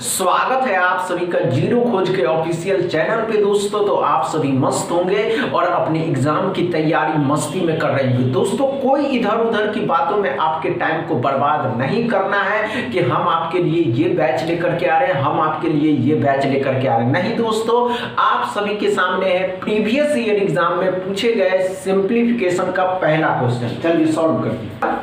स्वागत है आप सभी का जीरो खोज के ऑफिशियल चैनल पे दोस्तों। तो आप सभी मस्त होंगे और अपने एग्जाम की तैयारी मस्ती में कर रहे होंगे। दोस्तों कोई इधर उधर की बातों में आपके टाइम को बर्बाद नहीं करना है कि हम आपके लिए ये बैच लेकर के आ रहे हैं, हम आपके लिए ये बैच लेकर के आ रहे हैं। नहीं दोस्तों, आप सभी के सामने है प्रीवियस ईयर एग्जाम में पूछे गए सिंप्लीफिकेशन का पहला क्वेश्चन। चलिए सॉल्व करते हैं।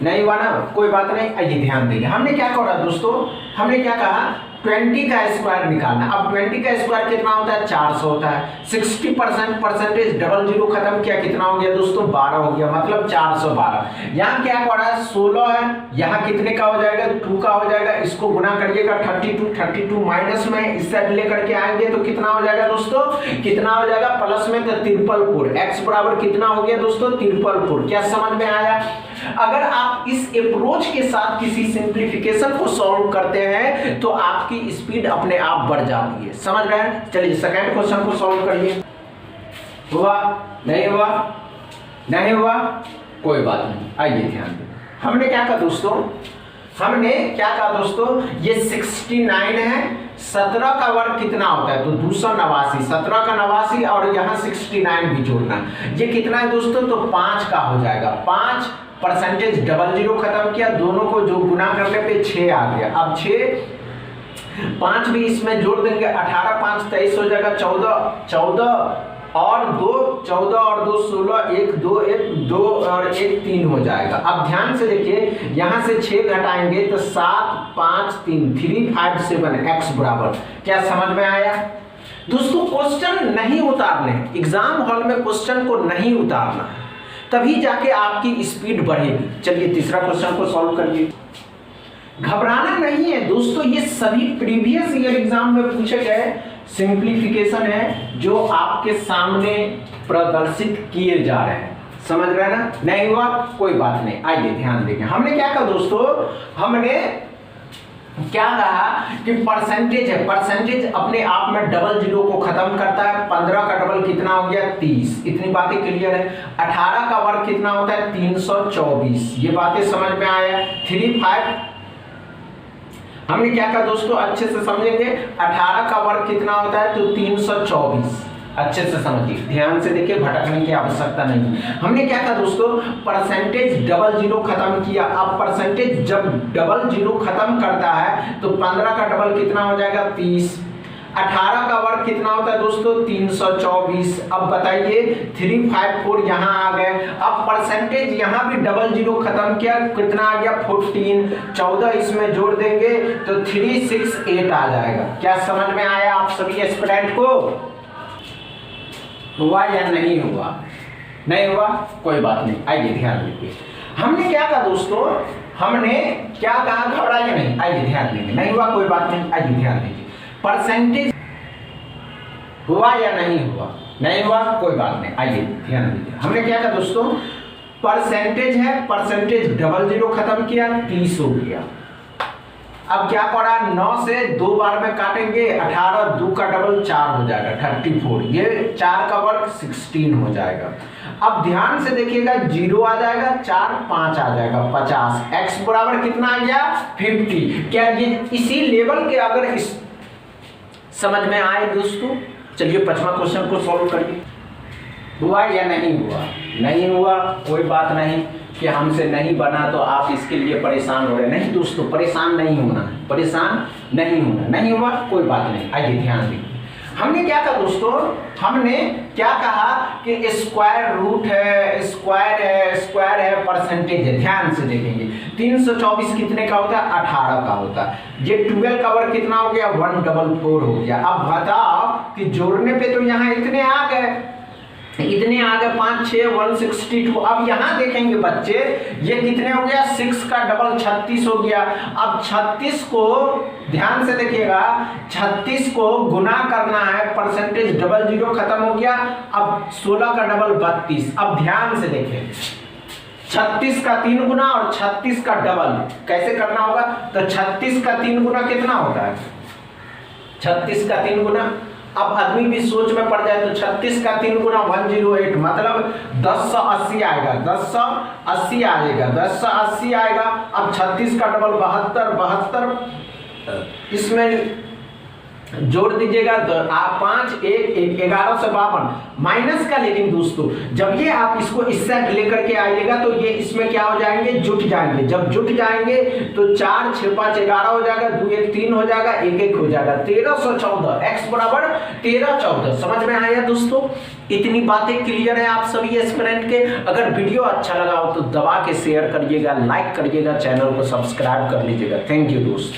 नहीं हुआ ना, कोई बात नहीं, आइए ध्यान देंगे। हमने क्या कहा दोस्तों, हमने क्या कहा 20 का स्क्वायर निकालना। अब 20 का स्क्वायर कितना होता है, 400 होता है। 60% परसेंटेज डबल जीरो खत्म किया, कितना हो गया दोस्तों, 12 हो गया, मतलब 412। यहाँ क्या कर रहा है, 16 है, यहाँ कितने का हो जाएगा, 2 का हो जाएगा। इसको गुना करिएगा 32 माइनस में इस साइड लेकर के आएंगे तो कितना हो जाएगा दोस्तों, कितना हो जाएगा प्लस में तो 434। x बराबर कितना हो गया दोस्तों, 434। क्या समझ में आया? अगर आप इस अप्रोच के साथ किसी सिंप्लीफिकेशन को सॉल्व करते हैं तो आपकी स्पीड अपने आप बढ़ जाती है। समझ रहे हैं? चलिए सेकंड क्वेश्चन को सॉल्व करिए। हुआ नहीं हुआ, नहीं हुआ, कोई बात नहीं, आइए ध्यान दें। हमने क्या कहा दोस्तों, हमने क्या कहा दोस्तों, ये 69 है, 17 का वर्ग कितना होता है तो 289, 17 का 89 और यहाँ 69 भी जोड़ना। ये कितना है दोस्तों, तो 5 का हो जाएगा। 5 परसेंटेज डबल जीरो खत्म किया, दोनों को जो गुना करने पे 6 आ गया। अब 6 5 भी इसमें जोड़ देंगे, 18 5 23 हो जाएगा, 14 और 2 14 और 2 16, 1 2 1 2 और 1 3 हो जाएगा। अब ध्यान से देखिए, यहाँ से 6 घटाएंगे तो 7 5 3 3 5 7 x बराबर। क्या समझ में आया दोस्तों? क्वेश्चन नहीं उतारने, एग्जाम हॉल में क्वेश्चन को नहीं उतारना है, तभी जाके आपकी स्पीड बढ़ेगी। चलिए तीसरा क्वेश्चन को सॉल्व करिए। घबराना नहीं है दोस्तों, ये सभी प्रीवियस ईयर एग्जाम में पूछे गए सिंप्लीफिकेशन है जो आपके सामने प्रदर्शित किए जा रहे हैं। समझ रहे हैं ना? नहीं हुआ, कोई बात नहीं, आइए ध्यान देंगे। हमने क्या कहा दोस्तों, हमने क्या कहा कि परसेंटेज है, परसेंटेज अपने आप में डबल जीरो को खत्म करता है। 15 का डबल कितना हो गया, 30। इतनी बातें क्लियर है। 18 का वर्ग कितना होता है, 324। ये बातें समझ में आया। 3 5 हमने क्या कहा दोस्तों, अच्छे से समझेंगे। 18 का वर्ग कितना होता है तो 324। अच्छे से समझिए, ध्यान से देखिए, भटकने की आवश्यकता नहीं। हमने क्या कहा दोस्तों, परसेंटेज डबल जीरो खत्म किया। अब परसेंटेज जब डबल जीरो खत्म करता है तो 15 का डबल कितना हो जाएगा, 30। 18 का वर्ग कितना होता है दोस्तों, 324। अब बताइए 354 यहाँ आ गए। अब परसेंटेज यहाँ भी डबल जीरो खत्म किया, कितना आ गया, 14। 14 इसमें जोड़ देंगे तो 368 आ जाएगा। क्या समझ में आया आप सभी एस्पिरेंट को? हुआ या नहीं हुआ? नहीं हुआ, कोई बात नहीं, आइए ध्यान दीजिए। हमने क्या कहा दोस्तों, हमने क्या कहा, घबराइए नहीं, आइए ध्यान देंगे। नहीं हुआ, कोई बात नहीं, आइए ध्यान दीजिए। परसेंटेज हुआ या नहीं हुआ? नहीं हुआ, कोई बात नहीं, आइए ध्यान दीजिए। हमने क्या कहा दोस्तों, परसेंटेज है, परसेंटेज डबल जीरो खत्म किया, 30 हो गया। अब क्या करा, 9 से 2 बार में काटेंगे, 18 2 का डबल 4 हो जाएगा, 34। ये 4 का वर्ग 16 हो जाएगा। अब ध्यान से देखिएगा, 0 आ जाएगा, 4 5 आ जाएगा, 50। x बराबर कितना आ गया, 50। क्या ये इसी लेवल के अगर इस समझ में आए दोस्तों? चलिए 5वां क्वेश्चन को सॉल्व करिए। हुआ या नहीं हुआ? नहीं हुआ, कोई बात नहीं कि हमसे नहीं बना तो आप इसके लिए परेशान हो रहे। नहीं दोस्तों, परेशान नहीं होना, परेशान नहीं होना। नहीं हुआ, कोई बात नहीं, आइए ध्यान दीजिए। हमने क्या कहा दोस्तों, हमने क्या कहा कि स्क्वायर रूट है, स्क्वायर है, परसेंटेज है। ध्यान से देखेंगे, 324 कितने का होता है, 18 का होता है। ये 12 का वर्ग कितना हो गया, 144 हो गया। अब बताओ कि जोड़ने पे तो यहाँ इतने आ गए, 5 6 162। अब यहाँ देखेंगे बच्चे, ये कितने हो गया, 6 का डबल 36 हो गया। अब 36 को ध्यान से देखिएगा, 36 को गुना करना है, परसेंटेज डबल जीरो खत्म हो गया। अब 16 का डबल 32। अब ध्यान से देखें, 36 का 3 गुना और 36 का डबल कैसे करना होगा, तो 36 का 3 गुना कितना होता है, 36 का 3 गुना। अब आदमी भी सोच में पड़ जाए तो 36 का 3 गुना 108, मतलब 1080 आएगा, 1080 आएगा, 1080 आएगा। अब 36 का डबल 72, इसमें जोड़ दीजिएगा तो आप 5 1 11 से 52 माइनस का। लेकिन दोस्तों जब ये आप इसको इससे लेकर के आइएगा तो ये इसमें क्या हो जाएंगे, जुट जाएंगे। जब जुट जाएंगे तो 4 6 5 11 हो जाएगा, 2 1 3 हो जाएगा, 1 1 हो जाएगा, 1314। x बराबर 1314। समझ में आया दोस्तों? इतनी बातें क्लियर है आप सभी एस्पिरेंट के। अगर वीडियो अच्छा लगा हो तो दबा के शेयर करिएगा, लाइक करिएगा, चैनल को सब्सक्राइब कर लीजिएगा। थैंक यू दोस्तों।